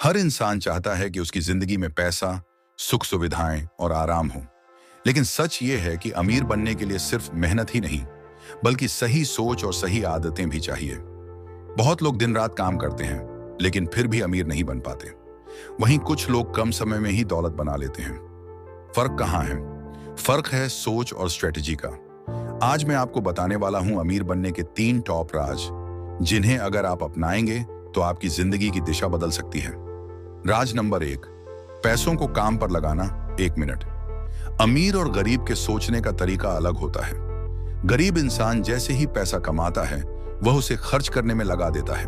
हर इंसान चाहता है कि उसकी जिंदगी में पैसा, सुख सुविधाएं और आराम हो। लेकिन सच ये है कि अमीर बनने के लिए सिर्फ मेहनत ही नहीं, बल्कि सही सोच और सही आदतें भी चाहिए। बहुत लोग दिन रात काम करते हैं, लेकिन फिर भी अमीर नहीं बन पाते। वहीं कुछ लोग कम समय में ही दौलत बना लेते हैं। फर्क कहाँ है? फर्क है सोच और स्ट्रेटजी का। आज मैं आपको बताने वाला हूं अमीर बनने के 3 टॉप राज, जिन्हें अगर आप अपनाएंगे तो आपकी जिंदगी की दिशा बदल सकती है। राज नंबर 1, पैसों को काम पर लगाना 1 मिनट। अमीर और गरीब के सोचने का तरीका अलग होता है। गरीब इंसान जैसे ही पैसा कमाता है, वह उसे खर्च करने में लगा देता है,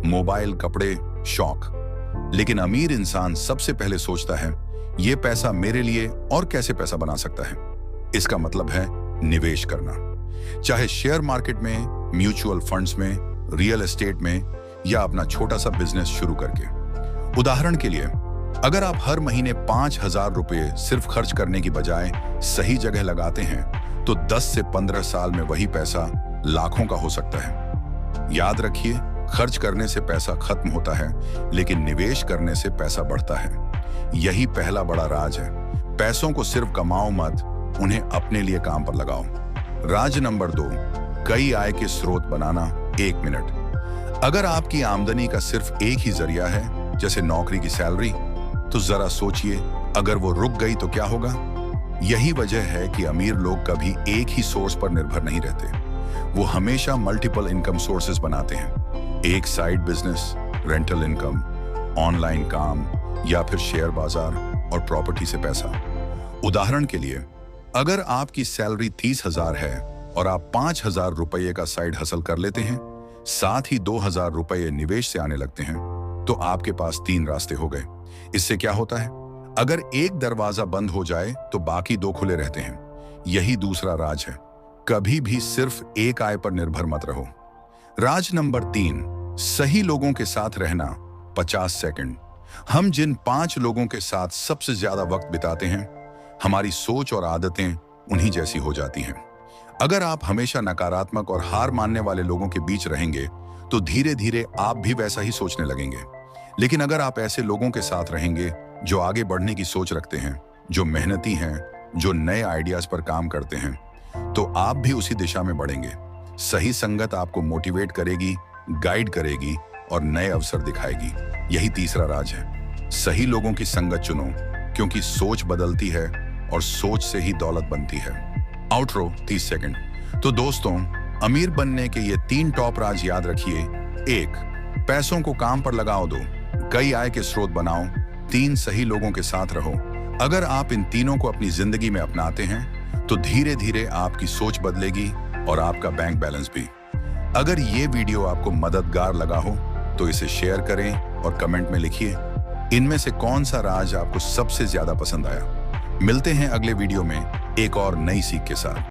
मोबाइल, कपड़े, शौक। लेकिन अमीर इंसान सबसे पहले सोचता है, यह पैसा मेरे लिए और कैसे पैसा बना सकता है। इसका मतलब है निवेश करना, चाहे शेयर मार्केट में, म्यूचुअल फंड्स में, रियल एस्टेट में या अपना छोटा सा बिजनेस शुरू करके। उदाहरण के लिए, अगर आप हर महीने 5,000 रुपए सिर्फ खर्च करने की बजाय सही जगह लगाते हैं, तो 10 से 15 साल में वही पैसा लाखों का हो सकता है। याद रखिए, खर्च करने से पैसा खत्म होता है, लेकिन निवेश करने से पैसा बढ़ता है। यही पहला बड़ा राज है। पैसों को सिर्फ कमाओ मत, उन्हें अपने लिए काम पर लगाओ। राज नंबर 2, कई आय के स्रोत बनाना 1 मिनट। अगर आपकी आमदनी का सिर्फ एक ही जरिया है, जैसे नौकरी की सैलरी, तो जरा सोचिए, अगर वो रुक गई तो क्या होगा? यही वजह है कि अमीर लोग कभी एक ही सोर्स पर निर्भर नहीं रहते। वो हमेशा मल्टीपल इनकम सोर्सेस बनाते हैं। एक side business, rental income, online काम या फिर शेयर बाजार और प्रॉपर्टी से पैसा। उदाहरण के लिए, अगर आपकी सैलरी 30,000 है और आप 5,000 रुपये का साइड हसल कर लेते हैं, साथ ही 2,000 रुपये निवेश से आने लगते हैं, तो आपके पास 3 रास्ते हो गए। इससे क्या होता है? अगर एक दरवाजा बंद हो जाए तो बाकी 2 खुले रहते हैं। यही दूसरा राज है। कभी भी सिर्फ एक आय पर निर्भर मत रहो। राज नंबर 3, सही लोगों के साथ रहना 50 सेकंड। हम जिन 5 लोगों के साथ सबसे ज्यादा वक्त बिताते हैं, हमारी सोच और आदतें उन्हीं जैसी हो जाती हैं। अगर आप हमेशा नकारात्मक और हार मानने वाले लोगों के बीच रहेंगे, तो धीरे धीरे आप भी वैसा ही सोचने लगेंगे। लेकिन अगर आप ऐसे लोगों के साथ रहेंगे जो आगे बढ़ने की सोच रखते हैं, जो मेहनती हैं, जो नए आइडियाज पर काम करते हैं, तो आप भी उसी दिशा में बढ़ेंगे। सही संगत आपको मोटिवेट करेगी, गाइड करेगी और नए अवसर दिखाएगी। यही तीसरा राज है। सही लोगों की संगत चुनो, क्योंकि सोच बदलती है और सोच से ही दौलत बनती है। Outro 30 second. तो दोस्तों, अमीर बनने के ये 3 टॉप राज याद रखिए। 1, पैसों को काम पर लगाओ। 2, कई आय के स्रोत बनाओ। 3, सही लोगों के साथ रहो। अगर आप इन तीनों को अपनी जिंदगी में अपनाते हैं, तो धीरे धीरे आपकी सोच बदलेगी और आपका बैंक बैलेंस भी। अगर ये वीडियो आपको मददगार लगा हो, तो इसे शेयर करें और कमेंट में लिखिए, इनमें से कौन सा राज आपको सबसे ज्यादा पसंद आया। मिलते हैं अगले वीडियो में एक और नई सीख के साथ।